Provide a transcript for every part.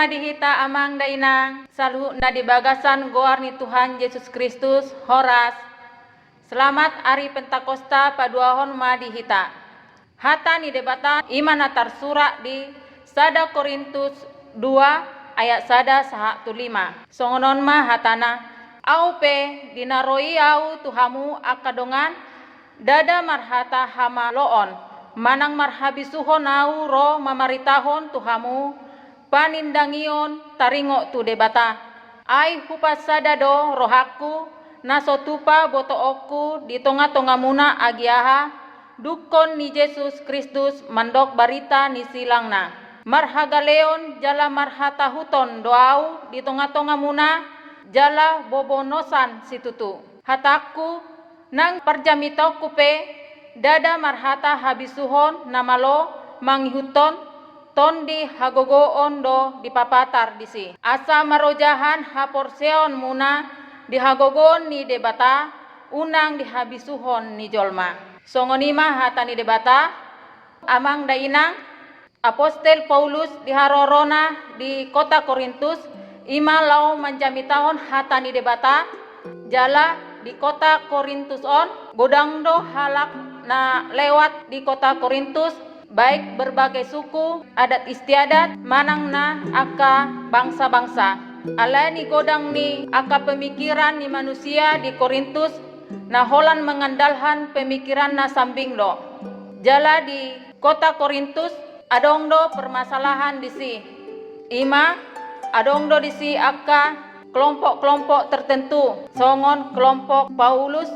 Horma dihita amang dainang, salu na di bagasan goar ni Tuhan Yesus Kristus, horas. Selamat Hari Pentakosta paduahon ma dihita. Hata ni debata imana tarsura di 1 Korintus 2 ayat 1-5. Songonon ma hatana, au pe dinaroi au tuhamu akadongan dada marhata hama loon. Manang marhabisuhon au ro mamaritahon tuhamu panindangion taringo tu debata. Ai hupas sadado rohaku nasotupa boto oku di tonga-tonga muna agiaha dukon ni Yesus Kristus mandok barita ni silangna. Marhagaleon jala marhata huton doau di tonga-tonga muna jala bobonosan situtu. Hataku nang parjamitau kupe dada marhata habisuhon namalo manghuton ton di hagogoon do di papatar disi. Asa marojahan haporseon muna di hagogoon ni debata unang di habisuhon ni jolma. Songonima hata ni debata amang dainang Apostel Paulus di harorona di kota Korintus ima lau manjamitahon hata ni debata jala di kota Korintus on godang do halak na lewat di kota Korintus baik berbagai suku, adat istiadat, manang na aka bangsa-bangsa. Ala ni godang ni aka pemikiran ni manusia di Korintus na holan mengandalhan pemikiran na sambing do. Jala di kota Korintus adong do permasalahan disi. Ima adong do disi aka kelompok-kelompok tertentu. Songon kelompok Paulus,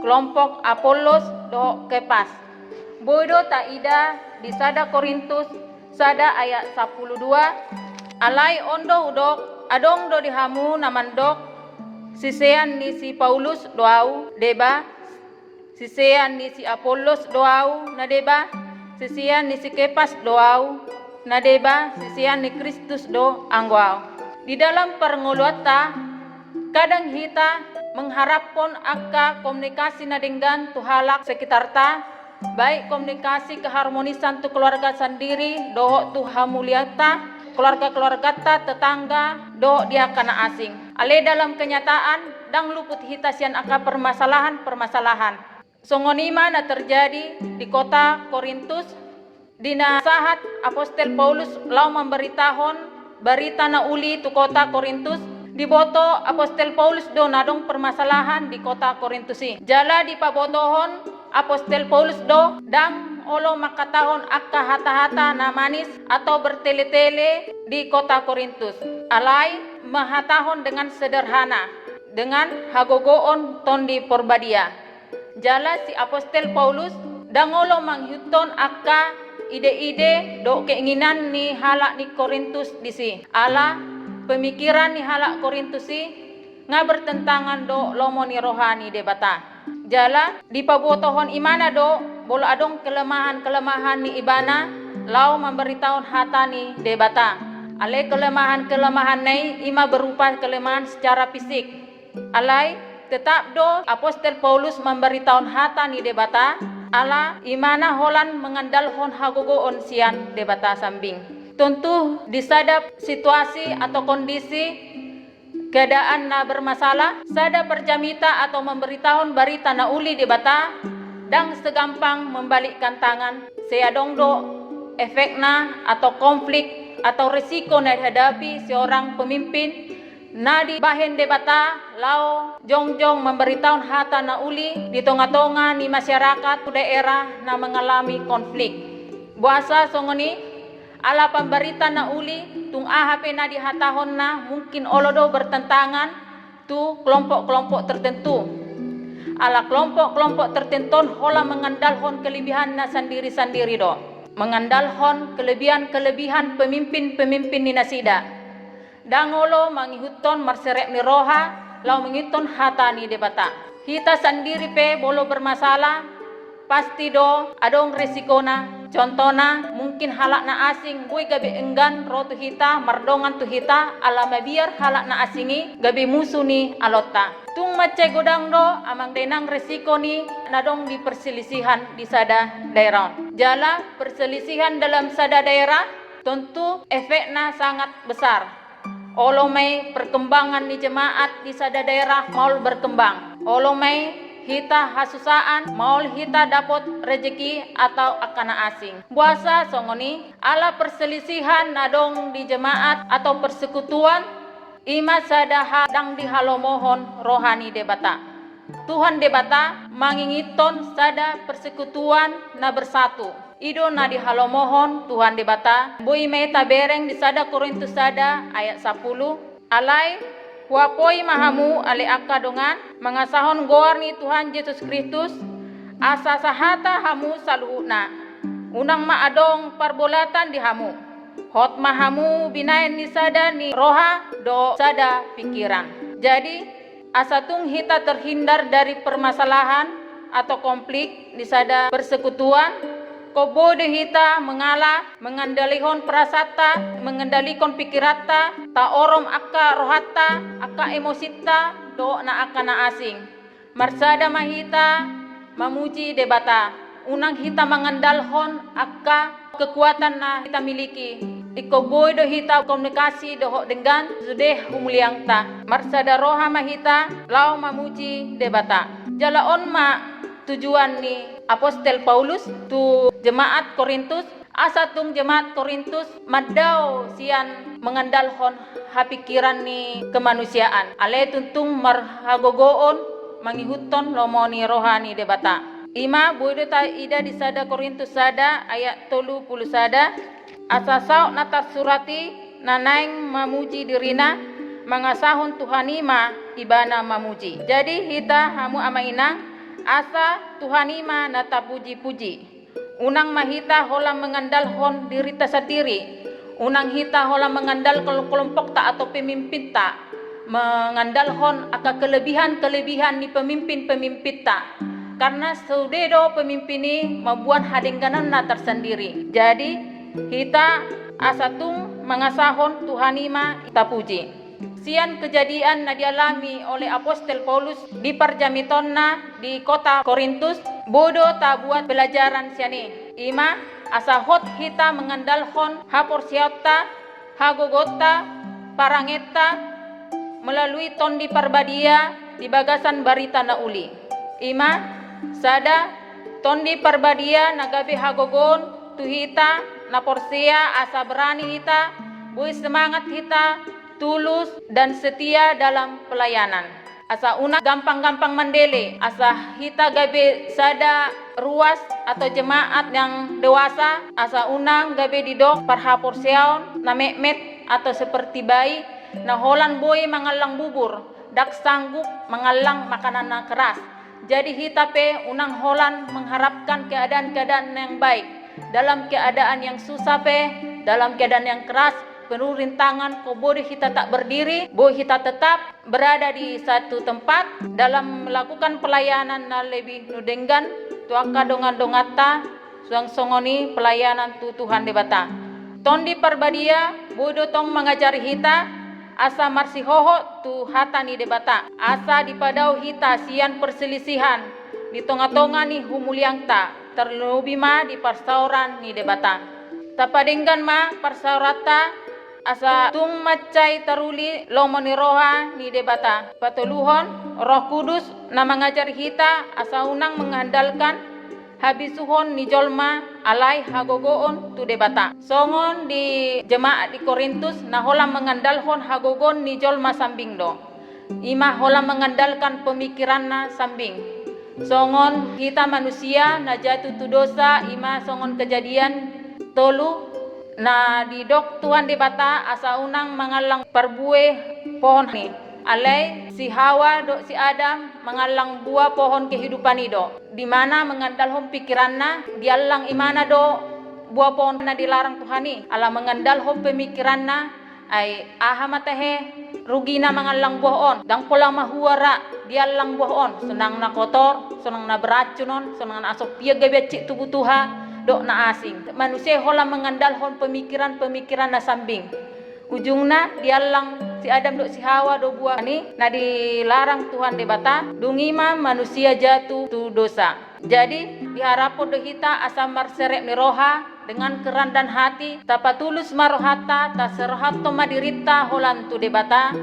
kelompok Apollos do Kepas. Bodo taida di 1 Korintus 1 ayat 12 alai ondo udok adong do dihamu namandok sisean ni si Paulus doau deba sisean ni si Apollos doau na deba sisean ni si Kepas doau na deba sisean ni Kristus do angwau. Di dalam pernguluata kadang hita mengharapkan aka komunikasi na dengan tuhalak sekitar ta baik komunikasi keharmonisan tu keluarga sendiri doh tu hamuliata keluarga-keluarga ta tetangga doh dia kana asing. Ale dalam kenyataan dang luput hita sian aka permasalahan. Songonima na terjadi di kota Korintus dina sahat Apostel Paulus lau memberitahon berita na uli tu kota Korintus diboto Apostel Paulus do nadong permasalahan di kota Korintusi. Jala di pabotohon Apostel Paulus do dang olo makatahon akka hata-hata na manis atau bertele-tele di kota Korintus. Alai mahatahon dengan sederhana dengan hagogoon ton di porbadia. Jala si Apostel Paulus dang olo manghuton akka ide-ide do keinginan ni halak ni Korintus disi. Ala pemikiran ni halak Korintusi nga bertentangan do lomo ni rohani debata. Jala di pabotohon imana do bolo adong kelemahan-kelemahan ni ibana lau memberitahuan hata ni debata. Ale kelemahan-kelemahan nei ima berupa kelemahan secara fisik. Alai tetap do Apostel Paulus memberitahuan hata ni debata ala imana holan mengandalhon hagogoon sian debata sambing. Tentu disadap situasi atau kondisi keadaan na bermasalah, sada perjamita atau memberitahuan berita na uli debata dang segampang membalikkan tangan. Seadong do efekna atau konflik atau risiko na dihadapi seorang pemimpin na di bahen debata lau jongjong memberitahuan hata na uli di tonga-tonga ni masyarakat daerah na mengalami konflik. Buasa songoni ala pemberita na uli tung ahape na dihatahon na mungkin olodo bertentangan tu kelompok-kelompok tertentu. Ala kelompok-kelompok tertentu hola mengandalhon kelebihan na sendiri-sendiri do. Mengandalhon kelebihan-kelebihan pemimpin-pemimpin ni nasida. Dangolo mangihuton marserek ni roha lau mengiton hata ni debata. Hita sendiri pe bolo bermasalah pasti do adong resikona. Contohna mungkin halak na asing boy gabi enggan rotu hita mardongan tu hita alama biar halak na asingi gabi musuh ni alota. Tung macai godang do amang denang resiko ni nadong di perselisihan di sada daerah. Jala perselisihan dalam sada daerah tentu efeknya sangat besar. Olomai perkembangan di jemaat di sada daerah mau berkembang. Olomai hita hasusaan mau hita dapat rezeki atau akana asing. Buasa songoni ala perselisihan nadong di jemaat atau persekutuan ima sada hadang dihalomohon rohani debata. Tuhan debata mangingiton sada persekutuan na bersatu. Ido na dihalomohon Tuhan debata. Bui meta bereng di sada Korintus sada ayat 10. Alai wapoi mahamu ale akadongan mangasahon goarni Tuhan Yesus Kristus asa sahata hamu saluhuna unang maadong parbolatan di hamu hot mahamu binaen ni sada ni roha do sada pikiran. Jadi asatung hita terhindar dari permasalahan atau konflik di sada persekutuan kobode hita mengalah mengendalikan perasata mengendalikan pikirata ta orom akka rohata akka emosita do na akka na asing marsada mahita mamuji debata unang hita mengandalhon akka kekuatan na kita miliki ikoboy do hita komunikasi do dengan sudah umuliang ta marsada roha mahita lau mamuji debata jalaon ma tujuan ni Apostel Paulus tu jemaat Korintus asatung jemaat Korintus madau sian mengandalhon hapikiran ni kemanusiaan ale tuntung marhagogoon mangihuton lomoni rohani debata. Ima bodo ta ida di sada Korintus sada ayat 30 sada asasau natar surati nanaing mamuji dirina mangasahon Tuhanima ibana mamuji. Jadi hita hamu amainang asa Tuhanima nata puji-puji. Unang mahita hola mengandalhon dirita satiri. Unang hita hola mengandal kelompok tak atau pemimpin tak. Mengandalhon aka kelebihan-kelebihan ni pemimpin-pemimpin tak. Karena saudedo pemimpin ini membuat hadengganan na tersendiri. Jadi hita asatung mengasahon Tuhanima kita puji. Sian kejadian na dialami oleh Apostel Paulus di parjamitonna di kota Korintus bodo tak buat pelajaran siani ima asahot hita mengandalhon haporsiota hagogota parangeta melalui tondi parbadia di bagasan barita na uli ima sada tondi parbadia nagabe hagogon tu hita na porsia asa berani hita bui semangat hita tulus dan setia dalam pelayanan. Asa una gampang-gampang mandele, asa hita gabe sada ruas atau jemaat yang dewasa, asa unang gabe didok parhaporseon na mekmet atau seperti bayi, na holan boy mangalang bubur, dak sanggup mengalang makanan na keras. Jadi hita pe unang holan mengharapkan keadaan-keadaan yang baik, dalam keadaan yang susah pe, dalam keadaan yang keras, penuh rintangan, kau boleh kita tak berdiri, boleh kita tetap berada di satu tempat dalam melakukan pelayanan na lebih nudenggan tu aka dongan-dongata suang songoni pelayanan tu Tuhan debata. Tondi parbadia bodo tong mengajari hita asa marsihoho tu hata ni debata. Asa dipadau hita sian perselisihan di tonga-tonga ni humuliang ta terlebih ma di parsauran ni debata. Tapadenggan ma parsaurata asa tung macai taruli lomoni roha ni debata patuluhon Roh Kudus na mengajar hita asa unang mengandalkan habisuhon ni jolma alai hagogoon tu debata songon di jemaat di Korintus na hola mengandalhon hagogon ni jolma sambing do ima hola mengandalkan pemikiran na sambing songon kita manusia na jatuh tu dosa ima songon kejadian tolu na didok Tuhan debata asa unang mengalang perbue pohon ni alai si Hawa do si Adam mengalang buah pohon kehidupan itu di mana mengandalhon pikiranna dialang imana do buah pohon na dilarang Tuhan ni ala mengandalhon pemikiranna ai aha matahe rugina mengalang buah on dang pola mahuara dialang buah on senang na kotor senang na beracunon senang na asok pia gabecik tubuh Tuhan dok na asing manusia hola mengandalhon pemikiran na sambing ujungna dialang si Adam dok si Hawa do buah ni na dilarang Tuhan debata dungima manusia jatuh tu dosa. Jadi diharapon do hita asa marserep ni roha dengan kerendahan hati, tapatulus marohata, taserhato madirita holan tu debata,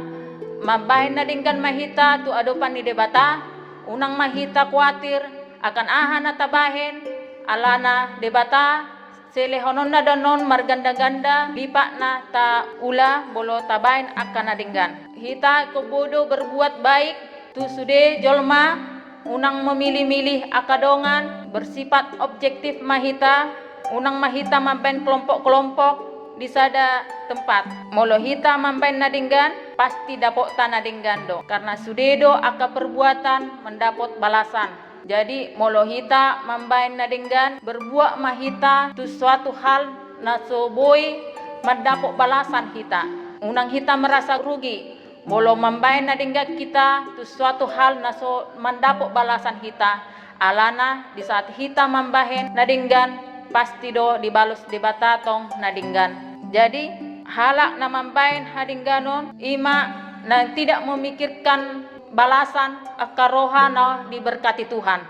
mabahin na dinggan mahita tu adopan ni debata, unang mahita kuatir, akan ahan na tabahin, alana debata, selehonon na danon marganda-ganda, lipa na ta ula, bolo tabahin akan na dinggan. Hita kubodo berbuat baik, tu sude jolma, unang memilih-milih akadongan, bersifat objektif mahita, unang mahita mampain kelompok-kelompok di sada tempat. Molo hita mampain nadinggan, pasti dapot ta nadinggan do. Karena sudedo aka perbuatan mendapot balasan. Jadi molo hita mampain nadinggan, berbuat mahita tu suatu hal na soboi mendapot balasan hita. Unang hita merasa rugi, bolo mambain na dinggat kita tu suatu hal na so mandapok balasan kita, alana di saat kita mambahin na dinggan pasti do dibalos di batatong na dinggan. Jadi halak na mambain hadingganon ima na tidak memikirkan balasan akaroha na diberkati Tuhan.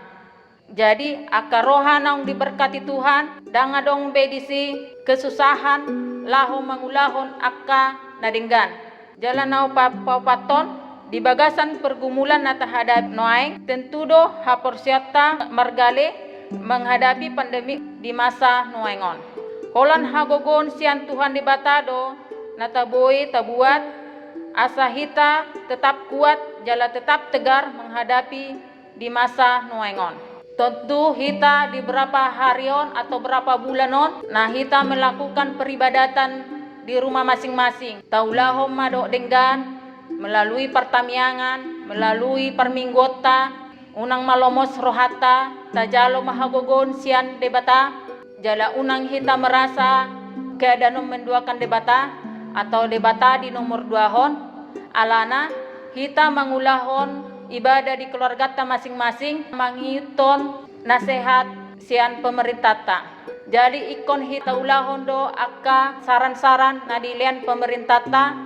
Jadi akaroha na diberkati Tuhan dangadong bedisi kesusahan lahu mangulahon akka na dinggan. Jalan nau papaton di bagasan pergumulan na terhadap noaing tentu do haporsiata margale menghadapi pandemi di masa noaingon. Holan hagogon sian Tuhan di batado na taboi tabuat asa hita tetap kuat jala tetap tegar menghadapi di masa noaingon. Tentu hita di berapa harion atau berapa bulanon nah hita melakukan peribadatan di rumah masing-masing. Taulahom madok denggan melalui pertamiangan, melalui perminggota, unang malomos rohata, tajalo mahagogon sian debata, jala unang hita merasa keadaan menduakan debata atau debata di nomor 2 hon, alana hita mangulahon ibadah di keluarga ta masing-masing, manghiton nasihat sian pemerintah ta. Jadi ikon hita ulahon do akka saran-saran na dilian pemerintah ta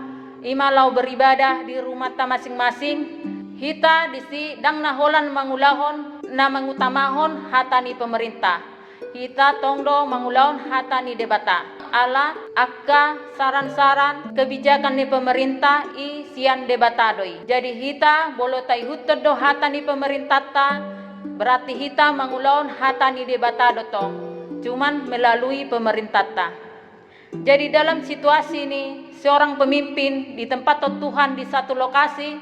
ima lau beribadah di rumah ta masing-masing, hita disi dang naholan mangulahon na mangutamahon hatani pemerintah, hita tongdo mangulahon hatani debata ala akka saran-saran kebijakan ni pemerintah i sian debata doi. Jadi hita bolo tai hutod do hatani pemerintah ta berarti hita mangulahon hatani debata do tong cuman melalui pemerintah ta. Jadi dalam situasi ini seorang pemimpin di tempat Tuhan di satu lokasi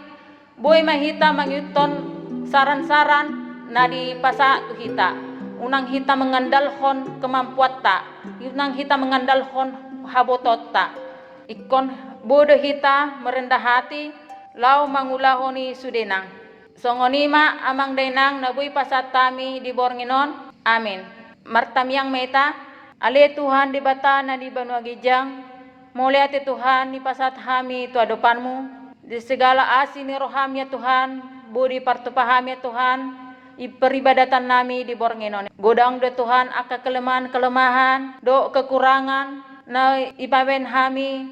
boy mahita mangyuton saran-saran na di pasa tu hita. Unang hita mengandalhon kemampuan ta, unang hita mengandalhon habotot ta. Ikon bodo hita merendah hati lau mangulahoni sudenang. Songonima amang denang na boy pasatami di bornginon. Amin. Martamiang meta, ale Tuhan di bata na di Banua Gijang, mulai ati Tuhan ni pasat hami tu adopanmu, di segala asi ni roham ya Tuhan, budi partupaham ya Tuhan, iperibadatan nami di Borngenon. Godang do Tuhan aka kelemahan-kelemahan, do kekurangan, na ipaben hami,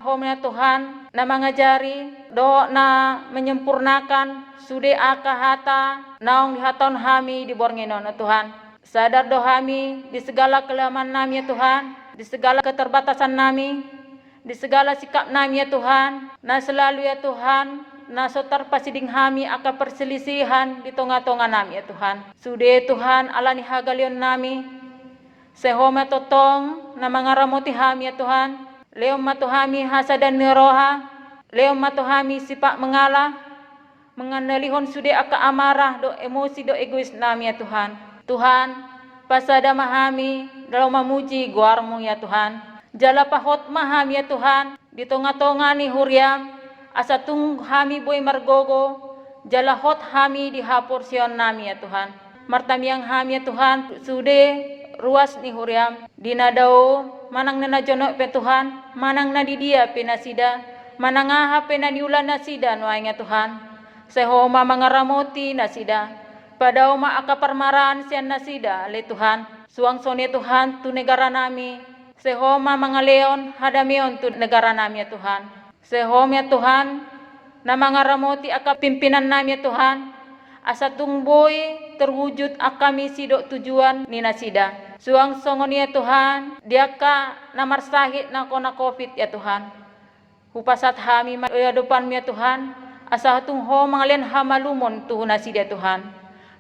home ya Tuhan, na mengajari, do na menyempurnakan, sude aka hata, naong dihaton hami di Borngenon ya Tuhan. Sadar do kami di segala kelemahan nami ya Tuhan, di segala keterbatasan nami, di segala sikap nami ya Tuhan, na selalu ya Tuhan, na sotar pasiding kami aka perselisihan di tonga-tonga nami ya Tuhan. Sude Tuhan alani hagalion nami, sehoma totong na mangaramoti kami ya Tuhan, leom matuhami hasadan ni roha, leom matuhami sipak mengalah, menganalihon sude aka amarah do emosi do egois nami ya Tuhan. Tuhan, pasada mahami dalam memuji guarmu ya Tuhan. Jala pahot mahami ya Tuhan, di tonga-tonga ni huriam, asa tung hami boy margogo, jala hot hami di haporsion nami ya Tuhan. Martamiang hami ya Tuhan, sude ruas ni huriam, dinadao, manang nanajono pe Tuhan, manang nadidia pe nasida, manangaha pe naniulan nasida nuay ya Tuhan. Sehoma mangaramoti nasida. Pada oma aka parmaran sian nasida le Tuhan, suang soni Tuhan tu negara nami, sehoma mangaleon hadamion tu negara nami ya Tuhan. Sehom ya Tuhan, na mangaramoti aka pimpinan nami ya Tuhan, asa tungboy terwujud aka misi do tujuan ni nasida. Suang songon ya Tuhan, diaka namar sahid na kona COVID ya Tuhan. Hupasat hami ya depan ya Tuhan, asa hatung ho mangalian hamalumon tuhun nasi ya Tuhan.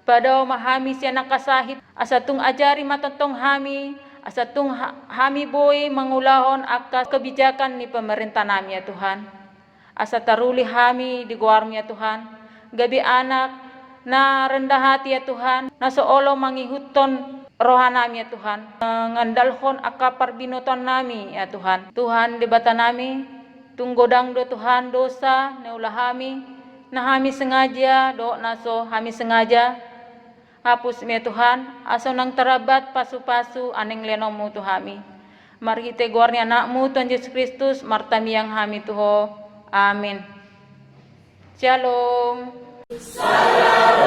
Padao mahami siya nakasahid, asa tung ajari matontong hami, asa tung hami boy mangulahon akas kebijakan ni pemerintah nami ya Tuhan. Asa taruli hami di guarmi ya Tuhan. Gabi anak na rendah hati ya Tuhan, na seolo mangihuton rohanami ya Tuhan. Ngandalhon akapar binoton nami ya Tuhan. Tuhan di bata nami, tunggodang do Tuhan dosa neulah hami, na hami sengaja do naso hami sengaja. Hapus mi ya Tuhan, aso nang terabat pasu-pasu aneng lenomu Tuhami. Mari kita guarni anakmu Tuhan Yesus Kristus, martami yang hami Tuho. Amin. Shalom. Salam